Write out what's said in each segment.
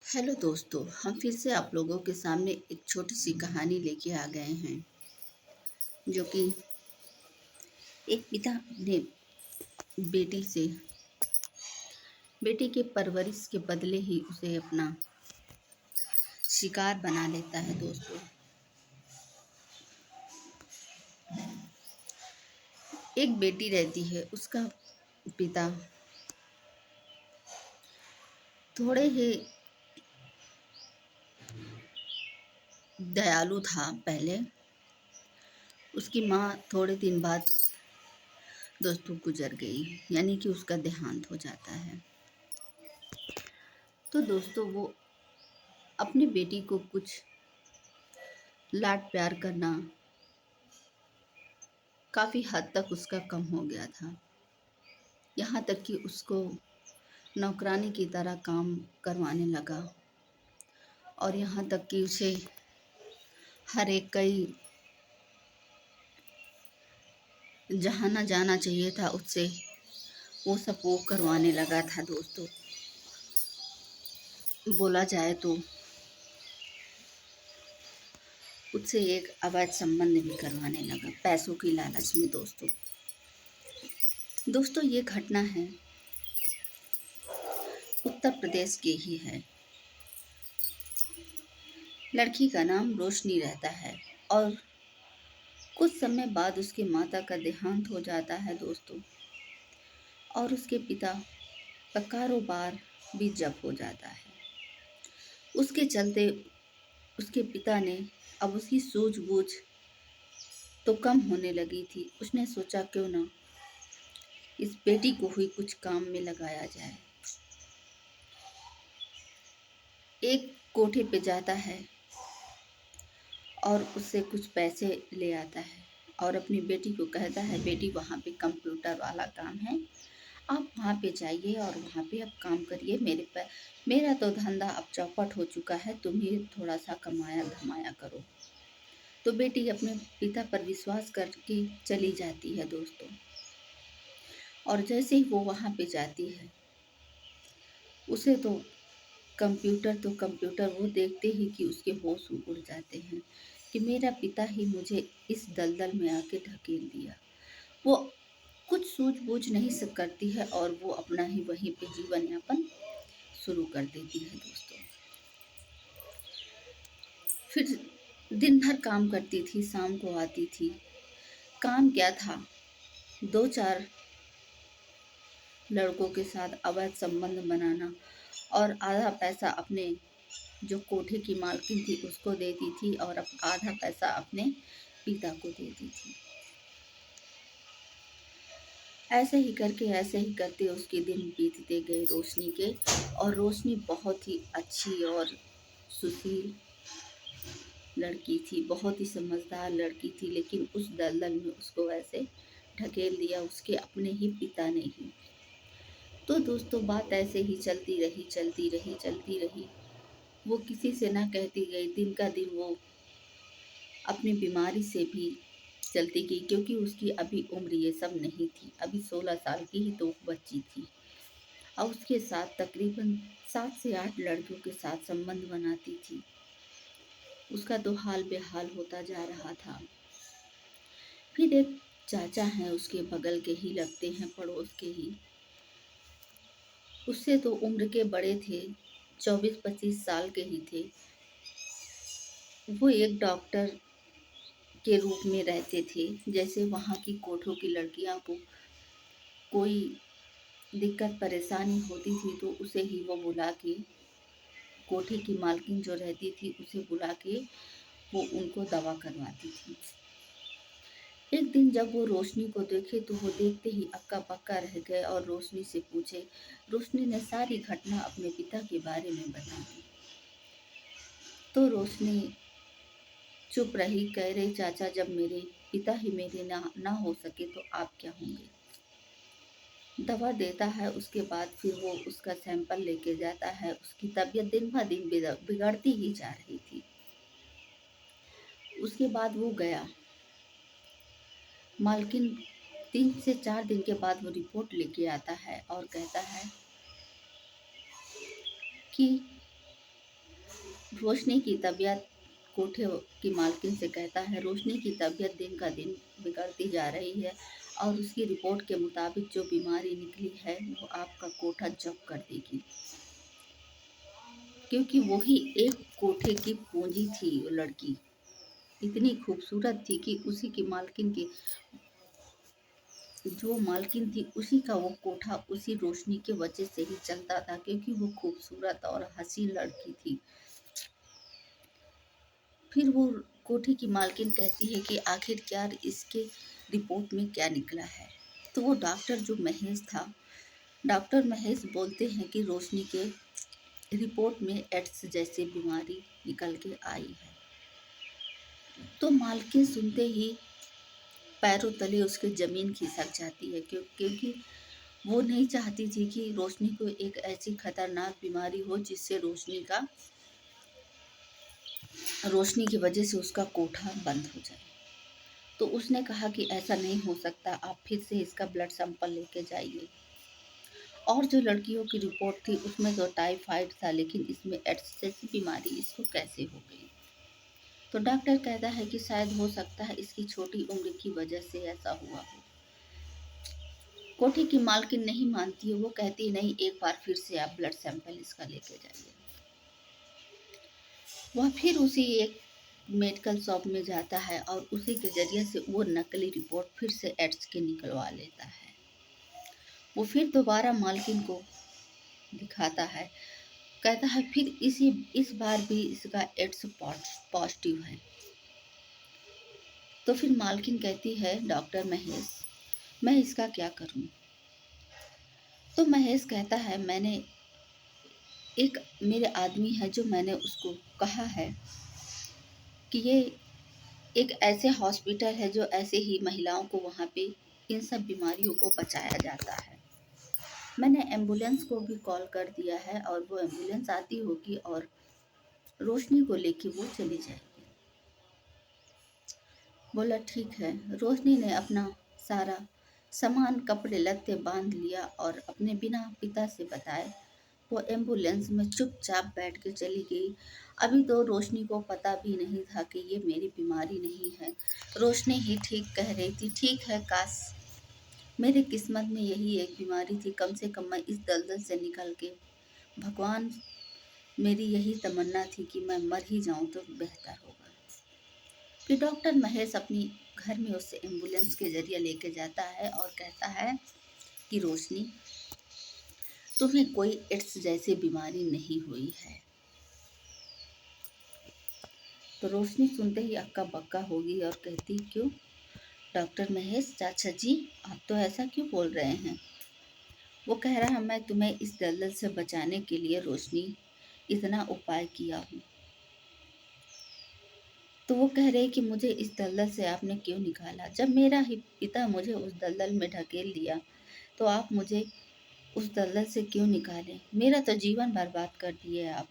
Hello दोस्तों, हम फिर से आप लोगों के सामने एक छोटी सी कहानी लेके आ गए हैं। जो कि एक पिता अपने बेटी से बेटी के परवरिश के बदले ही उसे अपना शिकार बना लेता है। दोस्तों, एक बेटी रहती है। उसका पिता थोड़े ही दयालु था पहले। उसकी माँ थोड़े दिन बाद दोस्तों गुजर गई, यानी कि उसका देहांत हो जाता है। तो दोस्तों, वो अपनी बेटी को कुछ लाड प्यार करना काफ़ी हद तक उसका कम हो गया था। यहाँ तक कि उसको नौकरानी की तरह काम करवाने लगा, और यहाँ तक कि उसे हर एक कई जहाँ ना जाना चाहिए था उससे वो सब वो करवाने लगा था। दोस्तों, बोला जाए तो उससे एक अवैध संबंध भी करवाने लगा, पैसों की लालच में। दोस्तों, ये घटना है उत्तर प्रदेश की ही है। लड़की का नाम रोशनी रहता है, और कुछ समय बाद उसके माता का देहांत हो जाता है। दोस्तों, और उसके पिता का कारोबार भी जब्त हो जाता है। उसके चलते उसके पिता ने, अब उसकी सूझबूझ तो कम होने लगी थी, उसने सोचा क्यों ना इस बेटी को हुई कुछ काम में लगाया जाए। एक कोठे पे जाता है और उससे कुछ पैसे ले आता है, और अपनी बेटी को कहता है, बेटी वहाँ पे कंप्यूटर वाला काम है, आप वहाँ पे जाइए और वहाँ पे अब काम करिए। मेरा तो धंधा अब चौपट हो चुका है, तुम ही थोड़ा सा कमाया धमाया करो। तो बेटी अपने पिता पर विश्वास करके चली जाती है। दोस्तों, और जैसे ही वो वहाँ पे जाती है, उसे तो कंप्यूटर वो देखते ही कि उसके होश उड़ जाते हैं कि मेरा पिता ही मुझे इस दलदल में आके ढकेल दिया। वो कुछ सूझबूझ नहीं सब करती है, और वो अपना ही वहीं पे जीवन यापन शुरू कर देती है। दोस्तों, फिर दिन भर काम करती थी, शाम को आती थी। काम क्या था, दो चार लड़कों के साथ अवैध संबंध बनाना, और आधा पैसा अपने जो कोठे की मालकिन थी उसको देती थी, और अब आधा पैसा अपने पिता को देती थी। ऐसे ही करते उसके दिन बीतते गए रोशनी के। और रोशनी बहुत ही अच्छी और सुशील लड़की थी, बहुत ही समझदार लड़की थी, लेकिन उस दलदल में उसको ऐसे ढकेल दिया उसके अपने ही पिता ने ही। तो दोस्तों, बात ऐसे ही चलती रही। वो किसी से ना कहती गई। दिन का दिन वो अपनी बीमारी से भी चलती गई, क्योंकि उसकी अभी उम्र ये सब नहीं थी। अभी 16 साल की ही तो बच्ची थी, और उसके साथ तकरीबन 7 से 8 लड़कियों के साथ संबंध बनाती थी। उसका तो हाल बेहाल होता जा रहा था। फिर एक चाचा हैं, उसके बगल के ही लगते हैं, पड़ोस के ही, उससे तो उम्र के बड़े थे, 24-25 साल के ही थे। वो एक डॉक्टर के रूप में रहते थे। जैसे वहाँ की कोठों की लड़कियाँ को कोई दिक्कत परेशानी होती थी, तो उसे ही वो बुला के, कोठी की मालकिन जो रहती थी उसे बुला के वो उनको दवा करवाती थी। एक दिन जब वो रोशनी को देखे तो वो देखते ही अक्का पक्का रह गए, और रोशनी से पूछे। रोशनी ने सारी घटना अपने पिता के बारे में बता दी। तो रोशनी चुप रही, कह रही, चाचा, जब मेरे पिता ही मेरे ना हो सके तो आप क्या होंगे। दवा देता है, उसके बाद फिर वो उसका सैंपल लेके जाता है। उसकी तबीयत दिन ब दिन बिगड़ती ही जा रही थी। उसके बाद वो गया, मालकिन 3 से 4 दिन के बाद वो रिपोर्ट लेके आता है और कहता है कि रोशनी की तबीयत कोठे की मालकिन से कहता है, रोशनी की तबीयत दिन का दिन बिगड़ती जा रही है और उसकी रिपोर्ट के मुताबिक जो बीमारी निकली है वो आपका कोठा जब्त कर देगी, क्योंकि वही एक कोठे की पूंजी थी। वो लड़की इतनी खूबसूरत थी कि उसी की मालकिन की जो मालकिन थी उसी का वो कोठा उसी रोशनी के वजह से ही चलता था, क्योंकि वो खूबसूरत और हसीन लड़की थी। फिर वो कोठी की मालकिन कहती है कि आखिरकार इसके रिपोर्ट में क्या निकला है। तो वो डॉक्टर जो महेश था, डॉक्टर महेश बोलते हैं कि रोशनी के रिपोर्ट में एड्स जैसी बीमारी निकल के आई है। तो मालकिन सुनते ही पैरों तले उसके ज़मीन खिसक जाती है, क्योंकि वो नहीं चाहती थी कि रोशनी को एक ऐसी खतरनाक बीमारी हो जिससे रोशनी की वजह से उसका कोठा बंद हो जाए। तो उसने कहा कि ऐसा नहीं हो सकता, आप फिर से इसका ब्लड सैंपल लेके जाइए। और जो लड़कियों की रिपोर्ट थी उसमें तो टाइफाइड था, लेकिन इसमें एड्स जैसी बीमारी इसको कैसे हो गई। तो डॉक्टर कहता है कि शायद हो सकता है इसकी छोटी उम्र की वजह से ऐसा हुआ हो। कोठी की मालकिन नहीं मानती है, वो कहती है नहीं, एक बार फिर से आप ब्लड सैंपल इसका लेके जाइए। वह फिर उसी एक मेडिकल शॉप में जाता है और उसी के जरिए से वो नकली रिपोर्ट फिर से एड्स के निकलवा लेता है। वो फिर दोबारा मालकिन को दिखाता है, कहता है फिर इस बार भी इसका एड्स पॉजिटिव है। तो फिर मालकिन कहती है, डॉक्टर महेश, मैं इसका क्या करूं। तो महेश कहता है, मेरे आदमी है जो मैंने उसको कहा है कि ये एक ऐसे हॉस्पिटल है जो ऐसे ही महिलाओं को वहाँ पे इन सब बीमारियों को बचाया जाता है। मैंने एम्बुलेंस को भी कॉल कर दिया है और वो एम्बुलेंस आती होगी और रोशनी को लेके वो चली जाएगी। बोला ठीक है। रोशनी ने अपना सारा सामान कपड़े लत्ते बांध लिया और अपने बिना पिता से बताए वो एम्बुलेंस में चुपचाप बैठ के चली गई। अभी तो रोशनी को पता भी नहीं था कि ये मेरी बीमारी नहीं है। रोशनी ही ठीक कह रही थी, ठीक है, काश मेरे किस्मत में यही एक बीमारी थी, कम से कम मैं इस दलदल से निकल के, भगवान, मेरी यही तमन्ना थी कि मैं मर ही जाऊं तो बेहतर होगा। फिर डॉक्टर महेश अपनी घर में उसे एम्बुलेंस के जरिए लेके जाता है और कहता है कि रोशनी, तुम्हें कोई एड्स जैसी बीमारी नहीं हुई है। तो रोशनी सुनते ही अक्का बक्का होगी और कहती, क्यों डॉक्टर महेश चाचा जी, आप तो ऐसा क्यों बोल रहे हैं। वो कह रहा है, मैं तुम्हें इस दलदल से बचाने के लिए रोशनी इतना उपाय किया हूँ। तो वो कह रहे कि मुझे इस दलदल से आपने क्यों निकाला। जब मेरा ही पिता मुझे उस दलदल में ढकेल दिया तो आप मुझे उस दलदल से क्यों निकाले। मेरा तो जीवन बर्बाद कर दिए आप।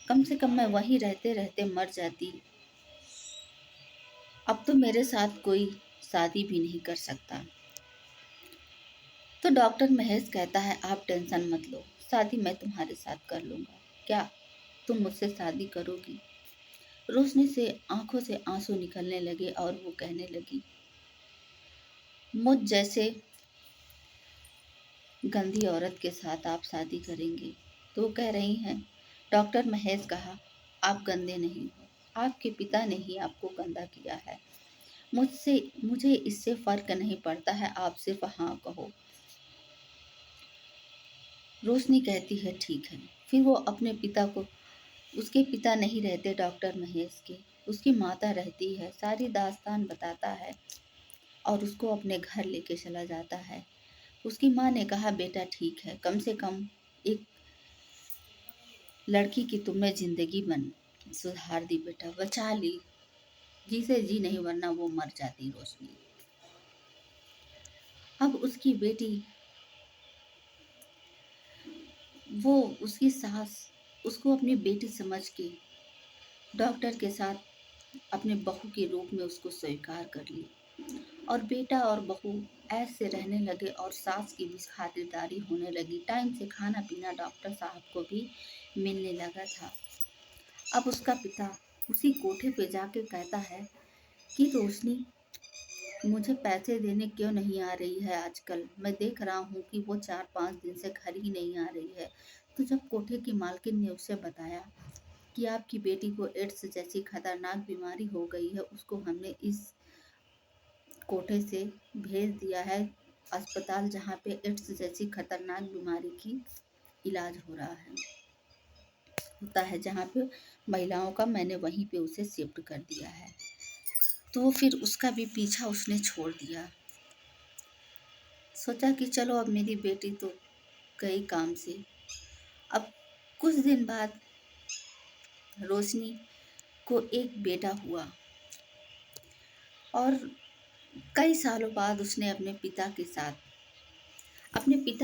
कम से कम मैं वहीं रहते रहते मर जाती। अब तो मेरे साथ कोई शादी भी नहीं कर सकता। तो डॉक्टर महेश कहता है, आप टेंशन मत लो, शादी मैं तुम्हारे साथ कर लूँगा। क्या तुम मुझसे शादी करोगी। रोशनी से आंखों से आंसू निकलने लगे और वो कहने लगी, मुझ जैसे गंदी औरत के साथ आप शादी करेंगे। तो कह रही हैं, डॉक्टर महेश कहा, आप गंदे नहीं हो, आपके पिता ने ही आपको गंदा किया है। मुझे इससे फर्क नहीं पड़ता है, आप सिर्फ हाँ कहो। रोशनी कहती है ठीक है। फिर वो अपने पिता को, उसके पिता नहीं रहते डॉक्टर महेश के, उसकी माता रहती है, सारी दास्तान बताता है और उसको अपने घर लेके चला जाता है। उसकी माँ ने कहा, बेटा ठीक है, कम से कम एक लड़की की तुमने जिंदगी बन सुधार दी, बेटा बचा ली, जी से जी नहीं, वरना वो मर जाती रोशनी। अब उसकी बेटी, वो उसकी सास उसको अपनी बेटी समझ के डॉक्टर के साथ अपने बहू के रूप में उसको स्वीकार कर ली और बेटा और बहू ऐसे रहने लगे और सास की भी खातिरदारी होने लगी। टाइम से खाना पीना डॉक्टर साहब को भी मिलने लगा था। अब उसका पिता उसी कोठे पे जाके कहता है कि रोशनी मुझे पैसे देने क्यों नहीं आ रही है आजकल। मैं देख रहा हूँ कि वो 4-5 दिन से घर ही नहीं आ रही है। तो जब कोठे की मालकिन ने उसे बताया कि आपकी बेटी को एड्स जैसी खतरनाक बीमारी हो गई है, उसको हमने इस कोठे से भेज दिया है अस्पताल जहाँ पे एड्स जैसी खतरनाक बीमारी की इलाज हो रहा है, होता है जहाँ पे महिलाओं का, मैंने वहीं पे उसे शिफ्ट कर दिया है। तो फिर उसका भी पीछा उसने छोड़ दिया। सोचा कि चलो अब मेरी बेटी तो गई काम से। अब कुछ दिन बाद रोशनी को एक बेटा हुआ और कई सालों बाद उसने अपने पिता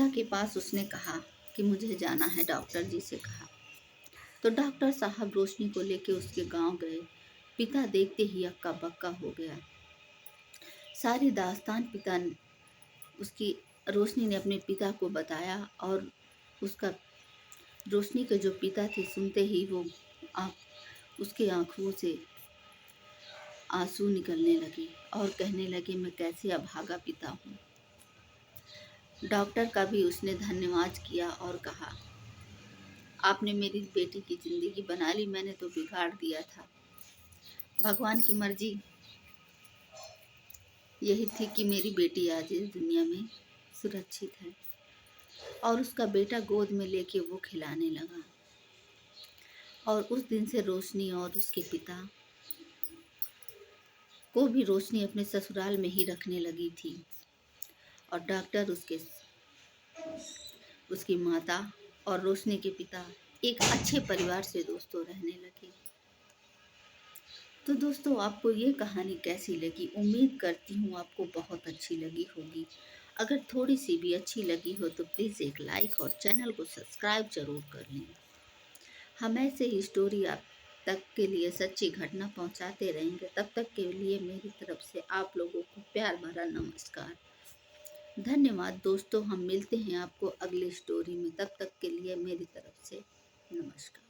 के पास उसने कहा कि मुझे जाना है, डॉक्टर जी से कहा। तो डॉक्टर साहब रोशनी को लेके उसके गांव गए। पिता देखते ही अक्का बक्का हो गया। सारी दास्तान उसकी रोशनी ने अपने पिता को बताया और उसका रोशनी के जो पिता थे सुनते ही वो उसके आंखों से आंसू निकलने लगे और कहने लगे मैं कैसे अभागा पिता हूँ। डॉक्टर का भी उसने धन्यवाद किया और कहा आपने मेरी बेटी की जिंदगी बना ली, मैंने तो बिगाड़ दिया था। भगवान की मर्जी यही थी कि मेरी बेटी आज इस दुनिया में सुरक्षित है। और उसका बेटा गोद में लेके वो खिलाने लगा और उस दिन से रोशनी और उसके पिता को भी रोशनी अपने ससुराल में ही रखने लगी थी और डॉक्टर उसकी माता और रोशनी के पिता एक अच्छे परिवार से दोस्तों रहने लगे। तो दोस्तों आपको ये कहानी कैसी लगी? उम्मीद करती हूँ आपको बहुत अच्छी लगी होगी। अगर थोड़ी सी भी अच्छी लगी हो तो प्लीज़ एक लाइक और चैनल को सब्सक्राइब जरूर कर लें। हम ऐसे ही स्टोरी आप तक के लिए सच्ची घटना पहुँचाते रहेंगे। तब तक के लिए मेरी तरफ से आप लोगों को प्यार भरा नमस्कार। धन्यवाद दोस्तों, हम मिलते हैं आपको अगली स्टोरी में। तब तक के लिए मेरी तरफ से नमस्कार।